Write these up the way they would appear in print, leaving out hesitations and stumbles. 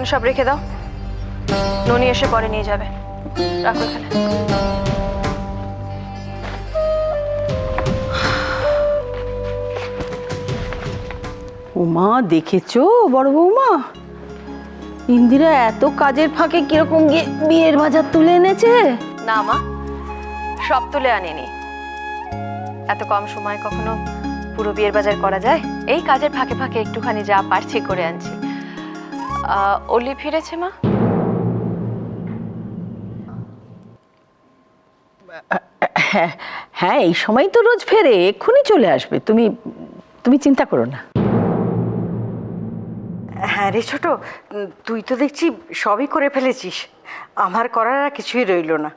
এখানে সব রেখে দাও, ননি এসে পরে নিয়ে যাবে। রাখো এখানে। উমা, দেখেছো বড় বৌমা, ইন্দিরা এত কাজের ফাঁকে কিরকম গিয়ে বিয়ের বাজার তুলে এনেছে। না মা, সব তুলে আনিনি। এত কম সময় কখনো পুরো বিয়ের বাজার করা যায়? এই কাজের ফাঁকে ফাঁকে একটুখানি যা পারছি করে আনছি। অলি ফিরেছে মা? হ্যাঁ হ্যাঁ, এই সময় তো রোজ ফেরে, এক্ষুনি চলে আসবে। তুমি তুমি চিন্তা করো না। হ্যাঁ রে ছোট, তুই তো দেখছি সবই করে ফেলেছিস, আমার করার আর কিছুই রইল না।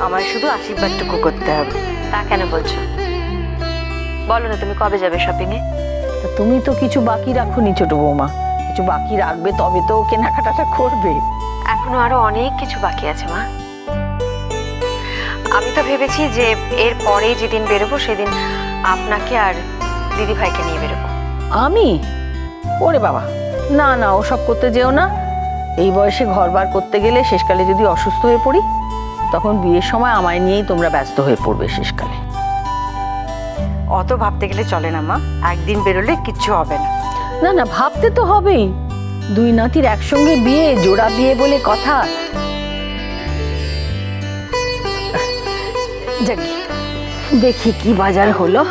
আমার শুধু আশীর্বাদটুকু করতে হবে। তা কেন বলছো? বলো না, তুমি কবে যাবে শপিং এ? তা তুমি তো কিছু বাকি রাখোনি ছোট বৌমা, কিছু বাকি রাখবে তবে তো কেনাকাটাটা করবে। এখনো আরো অনেক কিছু বাকি আছে মা। আমি তো ভেবেছি যে এর পরে যেদিন বেরোবো সেদিন আপনাকে আর দিদি ভাইকে নিয়ে বেরোবো। আমি? ওরে বাবা, না না, ওসব করতে যেও না। এই বয়সে ঘর বার করতে গেলে শেষকালে যদি অসুস্থ হয়ে পড়ি, তখন বিয়ের সময় আমায় নিয়েই তোমরা ব্যস্ত হয়ে পড়বে শেষকালে। অত ভাবতে গেলে চলে না মা, একদিন বেরোলে কিচ্ছু হবে না। না না, ভাবতে তো হবেই। দুই নাতির একসঙ্গে বিয়ে, জোড়া বিয়ে বলে কথা। যাকি, দেখি কি বাজার হলো।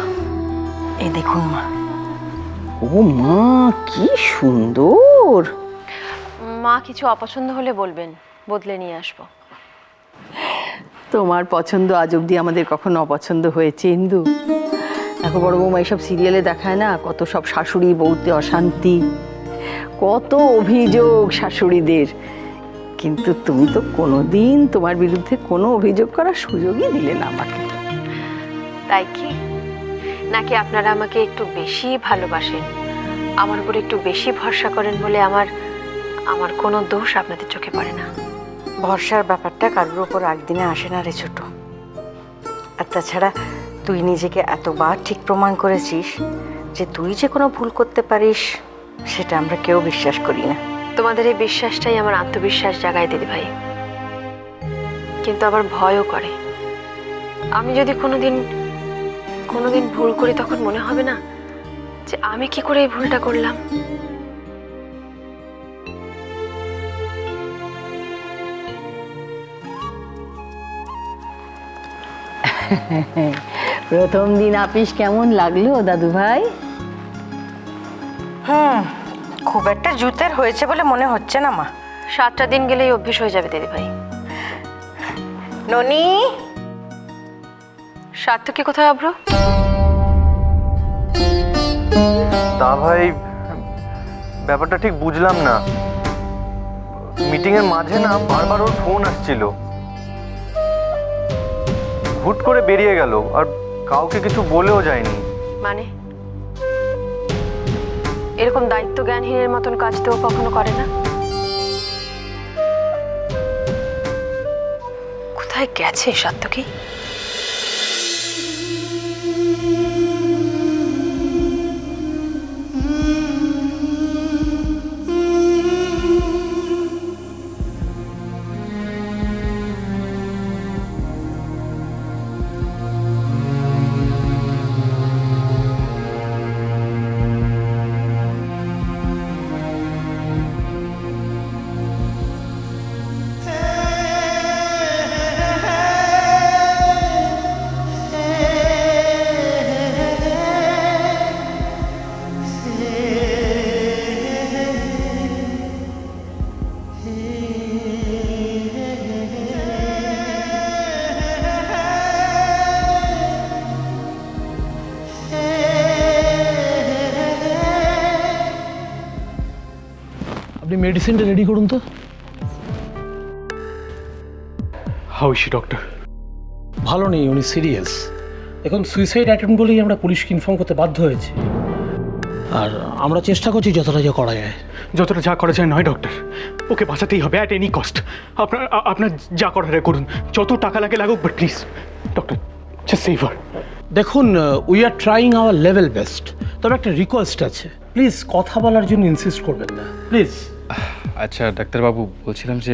এই দেখুন মা। ও মা, কি সুন্দর। মা কিছু অপছন্দ হলে বলবেন, বদলে নিয়ে আসবো। তোমার পছন্দ আজ অব্দি আমাদের কখনো অপছন্দ হয়েছে ইন্দু? এখন বড় বৌমা এইসব সিরিয়ালে দেখায় না, কত সব শাশুড়ি বউতে অশান্তি, কত অভিযোগ শাশুড়িদের। কিন্তু তুমি তো কোনোদিন তোমার বিরুদ্ধে কোনো অভিযোগ করার সুযোগই দিলে না আমাকে। তাই কি? নাকি আপনারা আমাকে একটু বেশি ভালোবাসেন, আমার উপর একটু বেশি ভরসা করেন বলে আমার কোনো দোষ আপনাদের চোখে পড়ে না? ভরসার ব্যাপারটা কারোর ওপর একদিনে আসে না রে ছোট। আর তাছাড়া তুই নিজেকে এতবার ঠিক প্রমাণ করেছিস যে তুই যে কোনো ভুল করতে পারিস, সেটা আমরা কেউ বিশ্বাস করি না। তোমাদের এই বিশ্বাসটাই আমার আত্মবিশ্বাস জাগায় দিদি ভাই। কিন্তু আবার ভয়ও করে। আমি যদি কোনোদিন ভুল করি, তখন মনে হবে না যে আমি কি করে এই ভুলটা করলাম? প্রথম দিন আপিস কেমন লাগলো দাদু ভাই? খুব একটা জুতের হয়েছে বলে মনে হচ্ছে না মা। 7টা দিন গেলেই অভ্যেস হয়ে যাবে দিদি ভাই। ননি, সার্থকী কোথায় অভ্র? তা ভাই, ব্যাপারটা ঠিক বুঝলাম না। মিটিং এর মাঝে না বারবার ওর ফোন আসছিল, হুট করে বেরিয়ে গেল আর কাউকে কিছু বলেও যায়নি। মানে এরকম দায়িত্ব জ্ঞানহীনের মতন কাজ তো কখনো করে না। কোথায় গেছে সার্থকী? আপনি মেডিসিনটা রেডি করুন তো। How is she doctor? ভালো নেই, উনি সিরিয়াস। এখন সুইসাইড অ্যাটেম্প বলেই আমরা পুলিশকে ইনফর্ম করতে বাধ্য হয়েছি, আর আমরা চেষ্টা করছি যতটা যা করা যায়। যতটা যা করা যায় নয় ডক্টর, ওকে বাঁচাতেই হবে অ্যাট এনি কস্ট। আপনার যা করার করুন, যত টাকা লাগে লাগুক, but please doctor, just save her. দেখুন, we are trying our level best, তবে একটা রিকোয়েস্ট আছে। প্লিজ কথা বলার জন্য ইনসিস্ট করবেন না প্লিজ। আচ্ছা ডাক্তারবাবু, বলছিলাম যে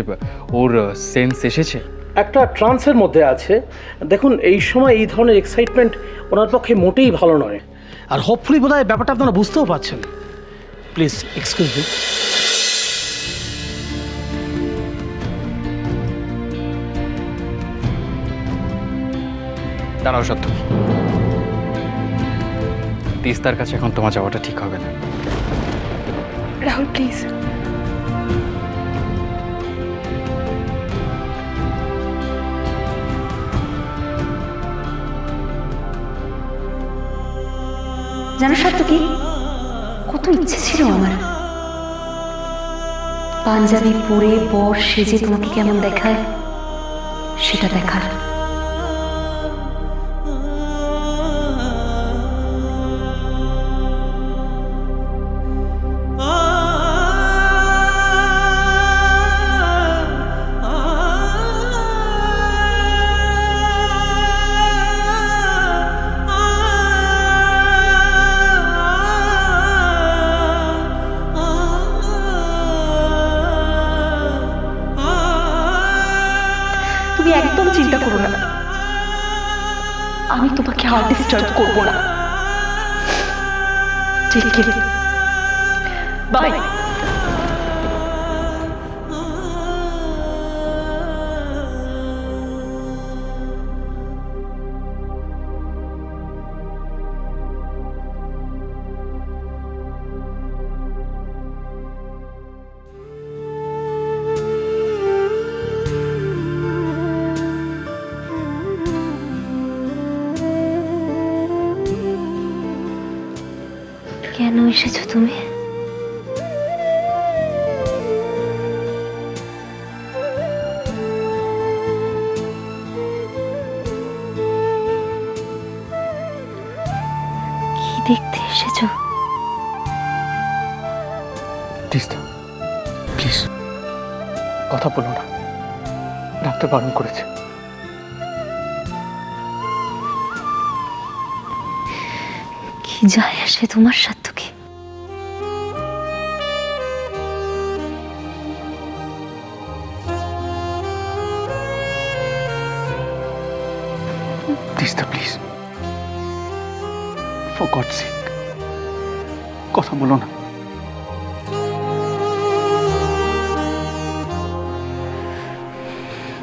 ওর সেন্স এসেছে? একটা ট্রান্সের মধ্যে আছে। দেখুন এই সময় এই ধরনের এক্সাইটমেন্ট ওনার পক্ষে মোটেই ভালো নয়, আর হোপফুলি বোধহয় ব্যাপারটা আপনারা বুঝতেও পারছেন। Please excuse me. দাঁড়াও সত্য, তিস্তার কাছে এখন তোমার যাওয়াটা ঠিক হবে না। রাহুল প্লিজ। জানো সত্য কি, কত ইচ্ছে ছিল আমার পাঞ্জাবি পরে বর সেজে তোমাকে কেমন দেখায় সেটা দেখার। তুমি একদম চিন্তা করো না, আমি তোমাকে আর ডিস্টার্ব করবো না। ঠিক আছে, বাই। কেন এসেছো তুমি? কি দেখতে এসেছো? তিস্তা প্লিজ কথা বলো না, ডাক্তার বারণ করেছে। কি যায় আসে তোমার সাথে? কি তিস্তা প্লিজ, ফর গডস সেক কথা বলো না।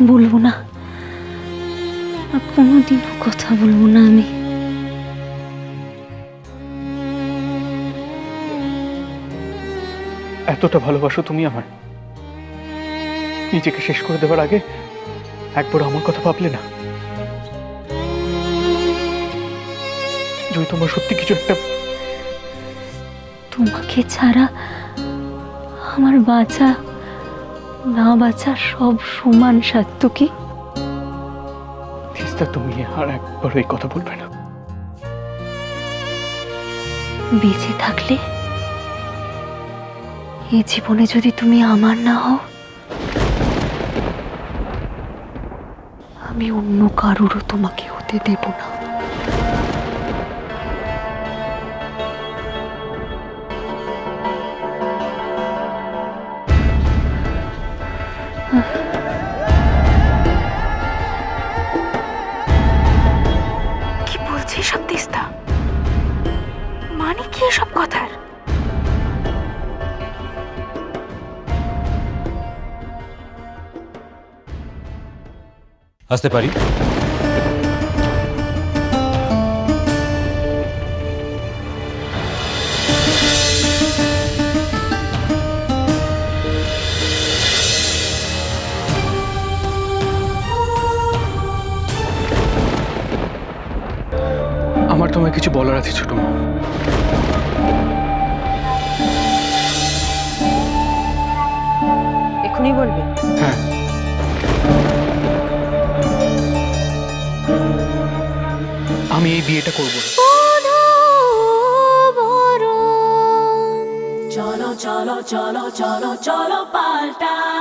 বলবো না, আর কোনোদিনও কথা বলবো না আমি। এতটা ভালোবাসো তুমি আমার, নিজেকে শেষ করে দেওয়ার আগে একবার আমার কথা ভাবলে না? যদি তোমার সত্যি কিছু একটা, তোমাকে ছাড়া আমার বাঁচা না বাঁচা সব সমান। সাত্তকী, তিস্তা তুমি আর একবার এই কথা বলবে না। বেঁচে থাকলে এই জীবনে যদি তুমি আমার না হও, আমি অন্য কারোরও তোমাকে হতে দেব না। কি বলছিস সব তিস্তা? মানে কি এসব কথার? আসতে পারি? আমার তোমায় কিছু বলার আছে ছোট মা। এখনই বলবে? হ্যাঁ, আমি এই বিয়েটা করবো না। চলো চলো চলো চলো চলো পাল্টাই।